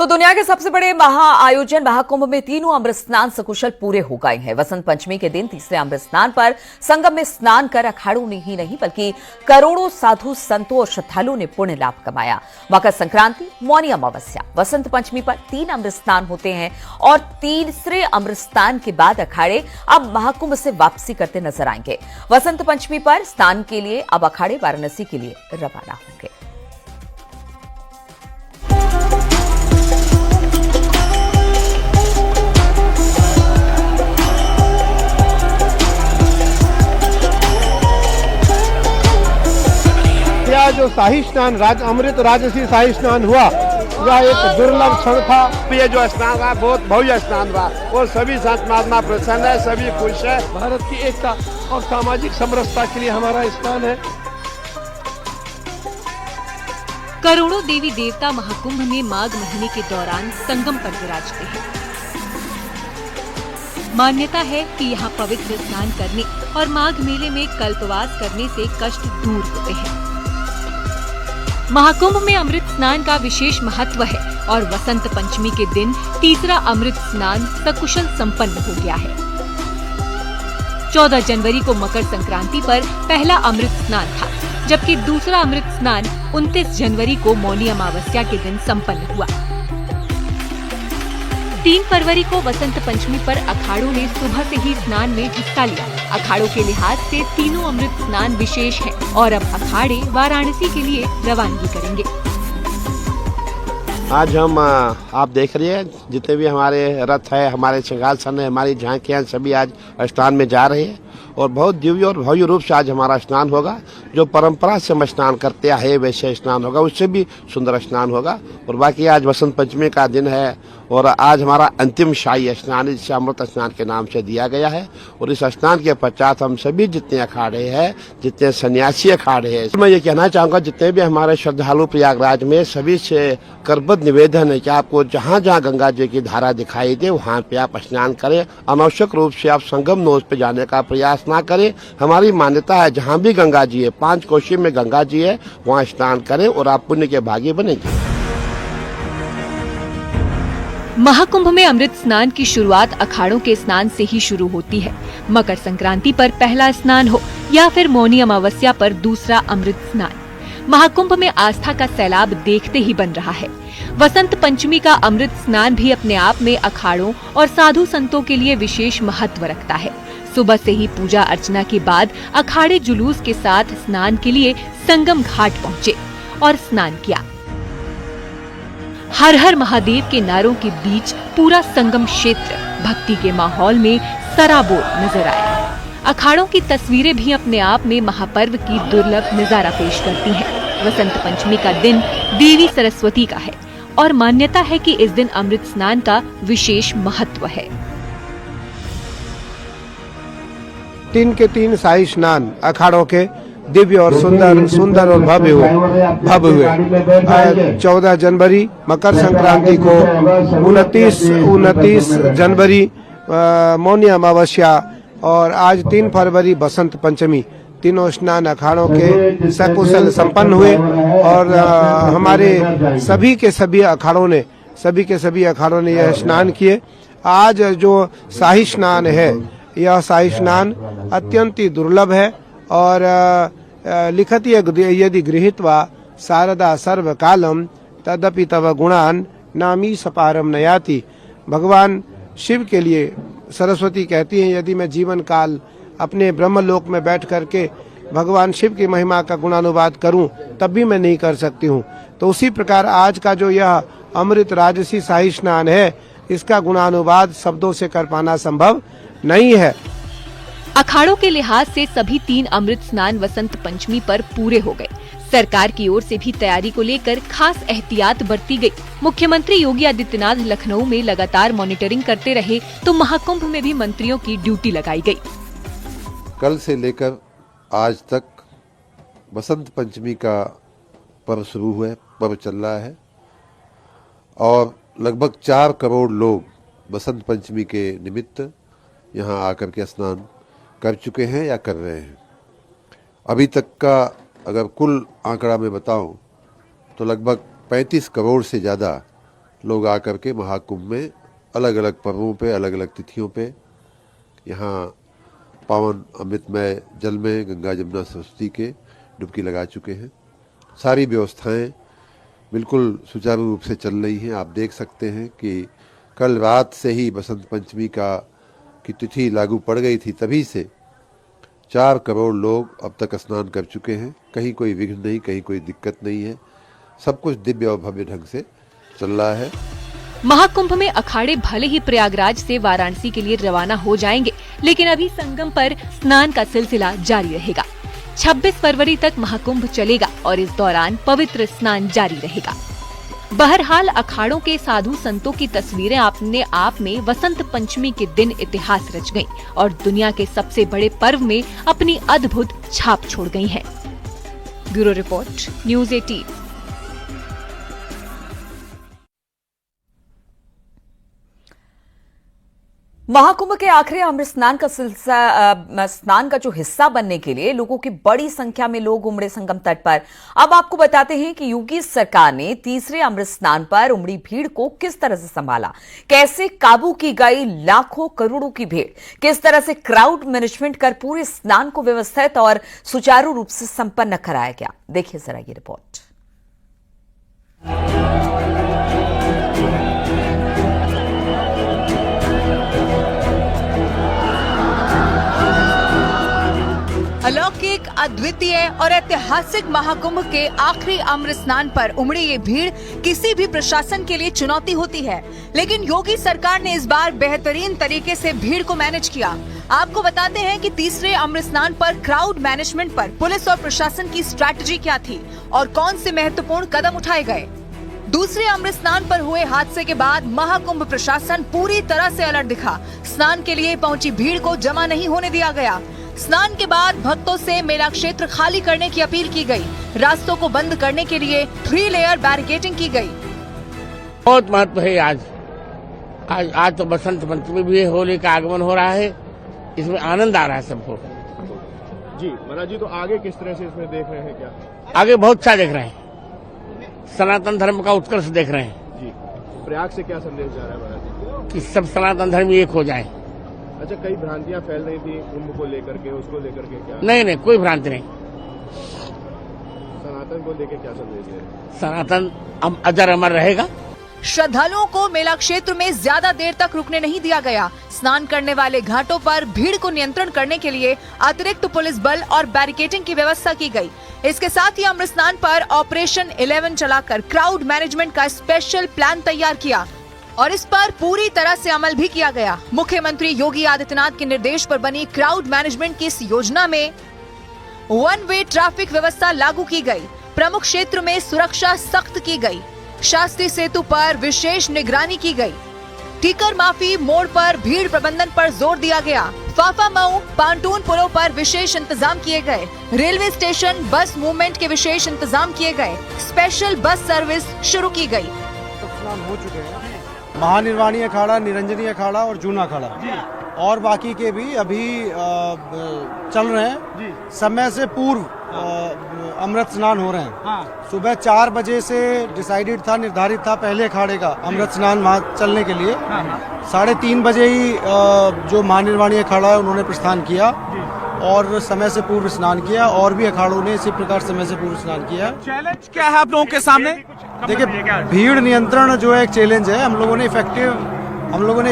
तो दुनिया के सबसे बड़े महाआयोजन महाकुंभ में तीनों अमृत स्नान सकुशल पूरे हो गए हैं। वसंत पंचमी के दिन तीसरे अमृत स्नान पर संगम में स्नान कर अखाड़ों ने ही नहीं बल्कि करोड़ों साधु संतों और श्रद्धालुओं ने पुण्य लाभ कमाया। मकर संक्रांति, मौनी अमावस्या, वसंत पंचमी पर 3 अमृत स्नान होते हैं और तीसरे अमृत स्नान के बाद अखाड़े अब महाकुंभ से वापसी करते नजर आएंगे। वसंत पंचमी पर स्नान के लिए अब अखाड़े वाराणसी के लिए रवाना होंगे। जो शाही स्नान अमृत राजसी शाही स्नान हुआ वह एक दुर्लभ क्षण था। ये जो स्नान रहा बहुत भव्य स्नान रहा और सभी संत महात्मा प्रसन्न है, सभी खुश है। भारत की एकता और सामाजिक समरसता के लिए हमारा स्नान है। करोड़ों देवी देवता महाकुंभ में माघ महीने के दौरान संगम पर विराजते हैं। मान्यता है कि यहाँ पवित्र स्नान करने और माघ मेले में कल्पवास करने से कष्ट दूर होते हैं। महाकुंभ में अमृत स्नान का विशेष महत्व है और वसंत पंचमी के दिन तीसरा अमृत स्नान सकुशल संपन्न हो गया है। 14 जनवरी को मकर संक्रांति पर पहला अमृत स्नान था, जबकि दूसरा अमृत स्नान 29 जनवरी को मौनी अमावस्या के दिन संपन्न हुआ। 3 फरवरी को वसंत पंचमी पर अखाड़ों ने सुबह से ही स्नान में हिस्सा लिया। अखाड़ों के लिहाज से तीनों अमृत स्नान विशेष हैं और अब अखाड़े वाराणसी के लिए रवानगी करेंगे। आज हम आप देख रहे हैं जितने भी हमारे रथ है, हमारे सिंहासन है, हमारी झांकियां सभी आज स्नान में जा रहे हैं और बहुत दिव्य और भव्य रूप से आज हमारा स्नान होगा। जो परंपरा से हम स्नान करते आए वैसे स्नान होगा, उससे भी सुंदर स्नान होगा। और बाकी आज वसंत पंचमी का दिन है और आज हमारा अंतिम शाही स्नान जिसे अमृत स्नान के नाम से दिया गया है। और इस स्नान के पश्चात हम सभी जितने अखाड़े हैं, जितने सन्यासी अखाड़े हैं, मैं ये कहना चाहूँगा जितने भी हमारे श्रद्धालु प्रयागराज में सभी से करबद्ध निवेदन है कि आपको जहाँ जहाँ गंगा जी की धारा दिखाई दे वहाँ पे आप स्नान करें। अनावश्यक रूप से आप संगम नोज पे जाने का प्रयास ना करें। हमारी मान्यता है जहाँ भी गंगा जी है, 5 कोशी में गंगा जी है, वहाँ स्नान करें और आप पुण्य के भागी बनेंगे। महाकुंभ में अमृत स्नान की शुरुआत अखाड़ों के स्नान से ही शुरू होती है। मकर संक्रांति पर पहला स्नान हो या फिर मौनी अमावस्या पर दूसरा अमृत स्नान, महाकुंभ में आस्था का सैलाब देखते ही बन रहा है। वसंत पंचमी का अमृत स्नान भी अपने आप में अखाड़ों और साधु संतों के लिए विशेष महत्व रखता है। सुबह से ही पूजा अर्चना के बाद अखाड़े जुलूस के साथ स्नान के लिए संगम घाट पहुँचे और स्नान किया। हर हर महादेव के नारों के बीच पूरा संगम क्षेत्र भक्ति के माहौल में सराबोर नजर आया। अखाड़ों की तस्वीरें भी अपने आप में महापर्व की दुर्लभ नजारा पेश करती हैं। वसंत पंचमी का दिन देवी सरस्वती का है और मान्यता है कि इस दिन अमृत स्नान का विशेष महत्व है। 3 के 3 शाही स्नान अखाड़ों के दिव्य और सुंदर और भव्य हुए। 14 जनवरी मकर संक्रांति को, 29 जनवरी मौनी अमावस्या और आज 3 फरवरी बसंत पंचमी, तीनों स्नान अखाड़ों के सकुशल संपन्न हुए और हमारे सभी के सभी अखाड़ों ने यह स्नान किए। आज जो शाही स्नान है, यह शाही स्नान अत्यंत ही दुर्लभ है और लिखति यदि गृहीत्वा शारदा सर्वकालम तदपि तव गुणान नामी सपारम नयाति। भगवान शिव के लिए सरस्वती कहती हैं, यदि मैं जीवन काल अपने ब्रह्मलोक में बैठ करके भगवान शिव की महिमा का गुणानुवाद करूं तब भी मैं नहीं कर सकती हूं। तो उसी प्रकार आज का जो यह अमृत राजसी शाही स्नान है, इसका गुणानुवाद शब्दों से कर पाना संभव नहीं है। अखाड़ों के लिहाज से सभी 3 अमृत स्नान वसंत पंचमी पर पूरे हो गए। सरकार की ओर से भी तैयारी को लेकर खास एहतियात बरती गई। मुख्यमंत्री योगी आदित्यनाथ लखनऊ में लगातार मॉनिटरिंग करते रहे तो महाकुंभ में भी मंत्रियों की ड्यूटी लगाई गई। कल से लेकर आज तक वसंत पंचमी का पर्व शुरू हुआ है, पर्व चल रहा है और लगभग 4 करोड़ लोग वसंत पंचमी के निमित्त यहाँ आकर के स्नान कर चुके हैं या कर रहे हैं। अभी तक का अगर कुल आंकड़ा मैं बताऊं तो लगभग 35 करोड़ से ज़्यादा लोग आकर के महाकुंभ में अलग अलग पर्वों पे, अलग अलग तिथियों पे यहाँ पावन अमृतमय जल में गंगा जमुना सरस्वती के डुबकी लगा चुके हैं। सारी व्यवस्थाएं बिल्कुल सुचारू रूप से चल रही हैं। आप देख सकते हैं कि कल रात से ही बसंत पंचमी की तिथि लागू पड़ गई थी, तभी से 4 करोड़ लोग अब तक स्नान कर चुके हैं। कहीं कोई विघ्न नहीं, कहीं कोई दिक्कत नहीं है। सब कुछ दिव्य और भव्य ढंग से चल रहा है। महाकुंभ में अखाड़े भले ही प्रयागराज से वाराणसी के लिए रवाना हो जाएंगे, लेकिन अभी संगम पर स्नान का सिलसिला जारी रहेगा। 26 फरवरी तक महाकुंभ चलेगा और इस दौरान पवित्र स्नान जारी रहेगा। बहरहाल अखाड़ों के साधु संतों की तस्वीरें अपने आप में वसंत पंचमी के दिन इतिहास रच गईं और दुनिया के सबसे बड़े पर्व में अपनी अद्भुत छाप छोड़ गई हैं। Bureau report, news 18। महाकुंभ के आखिरी अमृत स्नान का सिलसिला स्नान का जो हिस्सा बनने के लिए लोगों की बड़ी संख्या में लोग उमड़े संगम तट पर। अब आपको बताते हैं कि योगी सरकार ने तीसरे अमृत स्नान पर उमड़ी भीड़ को किस तरह से संभाला, कैसे काबू की गई लाखों करोड़ों की भीड़, किस तरह से क्राउड मैनेजमेंट कर पूरे स्नान को व्यवस्थित और सुचारू रूप से संपन्न कराया गया। देखिए जरा ये रिपोर्ट। अलौकिक, अद्वितीय और ऐतिहासिक महाकुंभ के आखिरी अमृत स्नान पर उमड़ी ये भीड़ किसी भी प्रशासन के लिए चुनौती होती है, लेकिन योगी सरकार ने इस बार बेहतरीन तरीके से भीड़ को मैनेज किया। आपको बताते हैं कि तीसरे अमृत स्नान पर क्राउड मैनेजमेंट पर पुलिस और प्रशासन की स्ट्रैटेजी क्या थी और कौन से महत्वपूर्ण कदम उठाए गए। दूसरे अमृत स्नान पर हुए हादसे के बाद महाकुंभ प्रशासन पूरी तरह से अलर्ट दिखा। स्नान के लिए पहुंची भीड़ को जमा नहीं होने दिया गया। स्नान के बाद भक्तों से मेला क्षेत्र खाली करने की अपील की गई। रास्तों को बंद करने के लिए 3 लेयर बैरिकेडिंग की गई। बहुत महत्व है आज तो बसंत पंचमी भी है, होली का आगमन हो रहा है, इसमें आनंद आ रहा है सबको। जी महाराज जी, तो आगे किस तरह से इसमें देख रहे हैं? क्या आगे बहुत अच्छा देख रहे हैं, सनातन धर्म का उत्कर्ष देख रहे हैं जी। प्रयाग से क्या संदेश जा रहा है महाराज जी? कि सब सनातन धर्म एक हो जाए। अच्छा, कई भ्रांतियां फैल रही थी कुंभ को लेकर के, उसको लेकर के क्या? नहीं, कोई भ्रांति नहीं। सनातन को लेकर क्या संदेश है? सनातन अजर अमर रहेगा। श्रद्धालुओं को मेला क्षेत्र में ज्यादा देर तक रुकने नहीं दिया गया। स्नान करने वाले घाटों पर भीड़ को नियंत्रण करने के लिए अतिरिक्त पुलिस बल और बैरिकेडिंग की व्यवस्था की गई। इसके साथ ही अमृत स्नान पर ऑपरेशन 11 चलाकर क्राउड मैनेजमेंट का स्पेशल प्लान तैयार किया और इस पर पूरी तरह से अमल भी किया गया। मुख्यमंत्री योगी आदित्यनाथ के निर्देश पर बनी क्राउड मैनेजमेंट की इस योजना में 1 वे ट्रैफिक व्यवस्था लागू की गई। प्रमुख क्षेत्र में सुरक्षा सख्त की गई। शास्त्री सेतु पर विशेष निगरानी की गई। टीकर माफी मोड़ पर भीड़ प्रबंधन पर जोर दिया गया। फाफा मऊ पांटून पुलों पर विशेष इंतजाम किए गए। रेलवे स्टेशन बस मूवमेंट के विशेष इंतजाम किए गए। स्पेशल बस सर्विस शुरू की गई। हो चुके हैं महानिर्वाणी अखाड़ा, निरंजनी अखाड़ा और जूना अखाड़ा, और बाकी के भी अभी चल रहे हैं। समय से पूर्व अमृत स्नान हो रहे हैं। सुबह 4 बजे से डिसाइडेड था, निर्धारित था पहले अखाड़े का अमृत स्नान वहाँ चलने के लिए। 3:30 बजे ही जो महानिर्वाणी अखाड़ा है उन्होंने प्रस्थान किया और समय से पूर्व स्नान किया, और भी अखाड़ों ने इसी प्रकार समय से पूर्व स्नान किया। चैलेंज क्या है आप लोगों के सामने? देखिए, भीड़ नियंत्रण जो है एक चैलेंज है। हम लोगों ने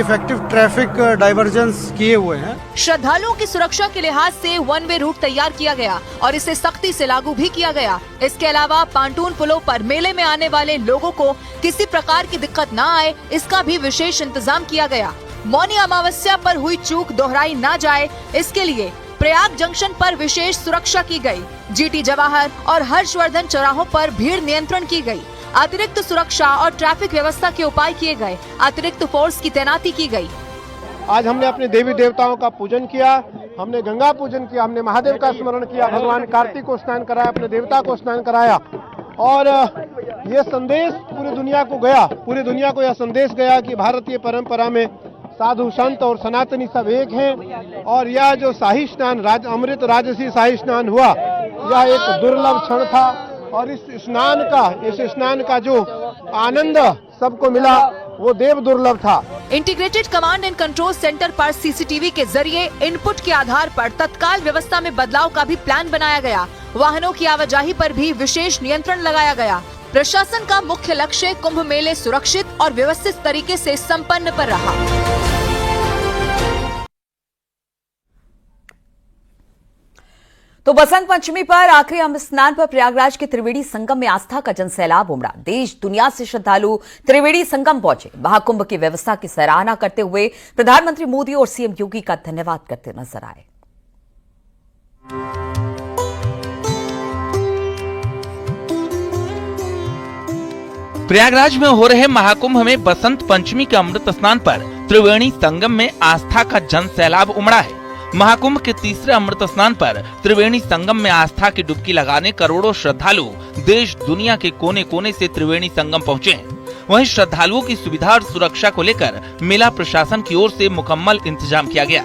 इफेक्टिव ट्रैफिक डाइवर्जेंस किए हुए हैं। श्रद्धालुओं की सुरक्षा के लिहाज से 1 वे रूट तैयार किया गया और इसे सख्ती से लागू भी किया गया। इसके अलावा पांटून पुलों पर मेले में आने वाले लोगों को किसी प्रकार की दिक्कत न आए, इसका भी विशेष इंतजाम किया गया। मौनी अमावस्या पर हुई चूक दोहराई न जाए, इसके लिए प्रयाग जंक्शन पर विशेष सुरक्षा की गई। जीटी जवाहर और हर्षवर्धन चौराहों पर भीड़ नियंत्रण की गई। अतिरिक्त सुरक्षा और ट्रैफिक व्यवस्था के उपाय किए गए। अतिरिक्त फोर्स की तैनाती की गई। आज हमने अपने देवी देवताओं का पूजन किया, हमने गंगा पूजन किया, हमने महादेव का स्मरण किया, भगवान कार्तिक को स्नान कराया, अपने देवता को स्नान कराया, और ये संदेश पूरी दुनिया को गया। पूरी दुनिया को यह संदेश गया कि भारतीय परंपरा में साधु संत और सनातनी सब एक हैं, और यह जो शाही स्नान अमृत राजसी शाही स्नान हुआ, यह एक दुर्लभ क्षण था। और इस स्नान का जो आनंद सबको मिला वो देव दुर्लभ था। Integrated command and control centre पर सीसीटीवी के जरिए इनपुट के आधार पर तत्काल व्यवस्था में बदलाव का भी प्लान बनाया गया। वाहनों की आवाजाही पर भी विशेष नियंत्रण लगाया गया। प्रशासन का मुख्य लक्ष्य कुंभ मेले सुरक्षित और व्यवस्थित तरीके से संपन्न पर रहा। तो बसंत पंचमी पर आखिरी अमृत स्नान पर प्रयागराज के त्रिवेणी संगम में आस्था का जनसैलाब उमड़ा। देश दुनिया से श्रद्धालु त्रिवेणी संगम पहुंचे। महाकुंभ की व्यवस्था की सराहना करते हुए प्रधानमंत्री मोदी और सीएम योगी का धन्यवाद करते नजर आए। प्रयागराज में हो रहे महाकुंभ में बसंत पंचमी के अमृत स्नान पर त्रिवेणी संगम में आस्था का जनसैलाब उमड़ा है। महाकुंभ के तीसरे अमृत स्नान पर त्रिवेणी संगम में आस्था की डुबकी लगाने करोड़ों श्रद्धालु देश दुनिया के कोने कोने से त्रिवेणी संगम पहुंचे हैं। वहीं श्रद्धालुओं की सुविधा और सुरक्षा को लेकर मेला प्रशासन की ओर से मुकम्मल इंतजाम किया गया।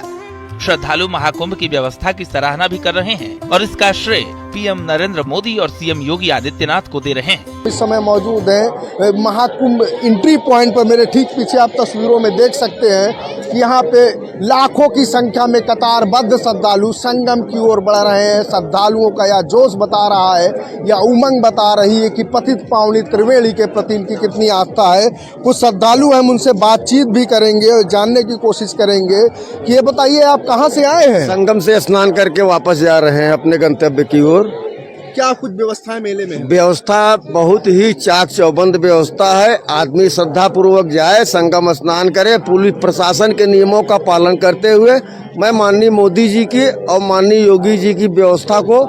श्रद्धालु महाकुंभ की व्यवस्था की सराहना भी कर रहे हैं और इसका श्रेय पीएम नरेंद्र मोदी और सीएम योगी आदित्यनाथ को दे रहे हैं। इस समय मौजूद है महाकुंभ एंट्री पॉइंट पर। मेरे ठीक पीछे आप तस्वीरों में देख सकते हैं कि यहाँ पे लाखों की संख्या में कतारबद्ध श्रद्धालु संगम की ओर बढ़ रहे हैं। श्रद्धालुओं का यह जोश बता रहा है, यह उमंग बता रही है कि पतित पावनी त्रिवेणी के प्रति इनकी कितनी आस्था है। कुछ श्रद्धालु हम उनसे बातचीत भी करेंगे और जानने की कोशिश करेंगे कि ये बताइए आप कहाँ से आए हैं? संगम से स्नान करके वापस जा रहे हैं अपने गंतव्य की ओर। क्या कुछ व्यवस्थाएं मेले में है? व्यवस्था बहुत ही चाक चौबंद व्यवस्था है। आदमी श्रद्धा पूर्वक जाए, संगम स्नान करे, पुलिस प्रशासन के नियमों का पालन करते हुए। मैं माननीय मोदी जी की और माननीय योगी जी की व्यवस्था को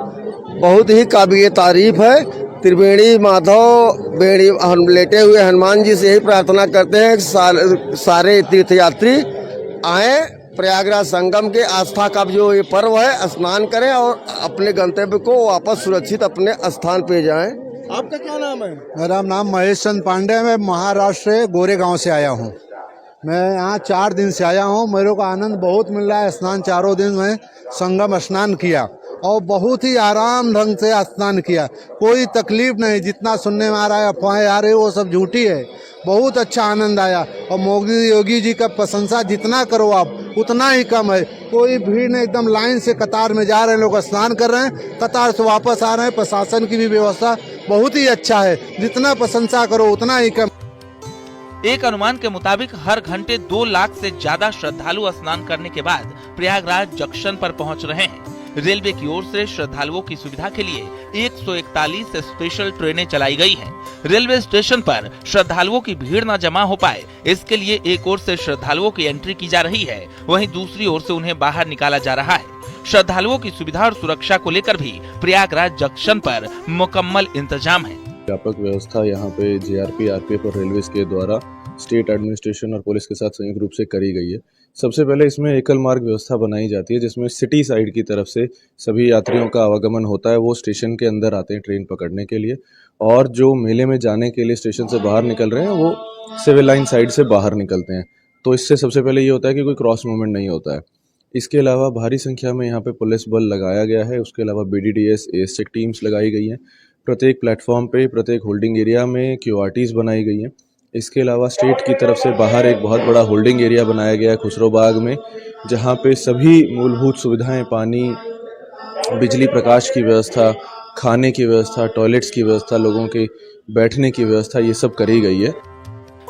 बहुत ही काबिल तारीफ है। त्रिवेणी माधव बेड़ी लेटे हुए हनुमान जी से यही प्रार्थना करते हैं कि सारे तीर्थयात्री आए, प्रयागराज संगम के आस्था का जो ये पर्व है स्नान करें और अपने गंतव्य को वापस सुरक्षित अपने स्थान पे जाएं। आपका क्या नाम है? मेरा नाम महेश चंद पांडे है। मैं महाराष्ट्र गोरेगांव से आया हूँ। मैं यहाँ 4 दिन से आया हूँ। मेरे को आनंद बहुत मिल रहा है। स्नान 4 दिन में संगम स्नान किया और बहुत ही आराम ढंग से स्नान किया। कोई तकलीफ नहीं। जितना सुनने में आ रहा है अफवाहें आ रही है वो सब झूठी है। बहुत अच्छा आनंद आया और मोदी योगी जी का प्रशंसा जितना करो आप उतना ही कम है। कोई भीड़ नहीं, एकदम लाइन से कतार में जा रहे हैं, लोग स्नान कर रहे हैं, कतार से वापस आ रहे हैं। प्रशासन की भी व्यवस्था बहुत ही अच्छा है। जितना प्रशंसा करो उतना ही कम। एक अनुमान के मुताबिक हर घंटे 2 लाख से ज्यादा श्रद्धालु स्नान करने के बाद प्रयागराज जंक्शन पर पहुंच रहे हैं। रेलवे की ओर से श्रद्धालुओं की सुविधा के लिए 141 स्पेशल ट्रेनें चलाई गई हैं। रेलवे स्टेशन पर श्रद्धालुओं की भीड़ न जमा हो पाए, इसके लिए एक ओर से श्रद्धालुओं की एंट्री की जा रही है, वहीं दूसरी ओर से उन्हें बाहर निकाला जा रहा है। श्रद्धालुओं की सुविधा और सुरक्षा को लेकर भी प्रयागराज जंक्शन पर मुकम्मल इंतजाम है। व्यापक व्यवस्था यहाँ पे जीआरपी, आरपीएफ और रेलवे के द्वारा स्टेट एडमिनिस्ट्रेशन और पुलिस के साथ संयुक्त रूप से करी गई है। सबसे पहले इसमें एकल मार्ग व्यवस्था बनाई जाती है, जिसमें सिटी साइड की तरफ से सभी यात्रियों का आवागमन होता है। वो स्टेशन के अंदर आते हैं ट्रेन पकड़ने के लिए, और जो मेले में जाने के लिए स्टेशन से बाहर निकल रहे हैं वो सिविल लाइन साइड से बाहर निकलते हैं। तो इससे सबसे पहले ये होता है कि कोई क्रॉस मूवमेंट नहीं होता है। इसके अलावा भारी संख्या में यहाँ पे पुलिस बल लगाया गया है। उसके अलावा BDDS, ASTEC टीम्स लगाई गई हैं। प्रत्येक प्लेटफॉर्म पे, प्रत्येक होल्डिंग एरिया में QRTs बनाई गई हैं। इसके अलावा स्टेट की तरफ से बाहर एक बहुत बड़ा होल्डिंग एरिया बनाया गया है खुसरो बाग में, जहाँ पे सभी मूलभूत सुविधाएं, पानी, बिजली, प्रकाश की व्यवस्था, खाने की व्यवस्था, टॉयलेट्स की व्यवस्था, लोगों के बैठने की व्यवस्था, ये सब करी गई है।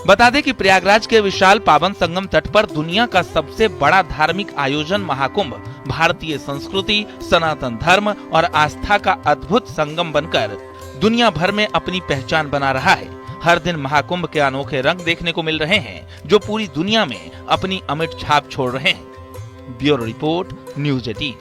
बता दें कि प्रयागराज के विशाल पावन संगम तट पर दुनिया का सबसे बड़ा धार्मिक आयोजन महाकुंभ भारतीय संस्कृति, सनातन धर्म और आस्था का अद्भुत संगम बनकर दुनिया भर में अपनी पहचान बना रहा है। हर दिन महाकुंभ के अनोखे रंग देखने को मिल रहे हैं, जो पूरी दुनिया में अपनी अमिट छाप छोड़ रहे हैं। Bureau report, news 18।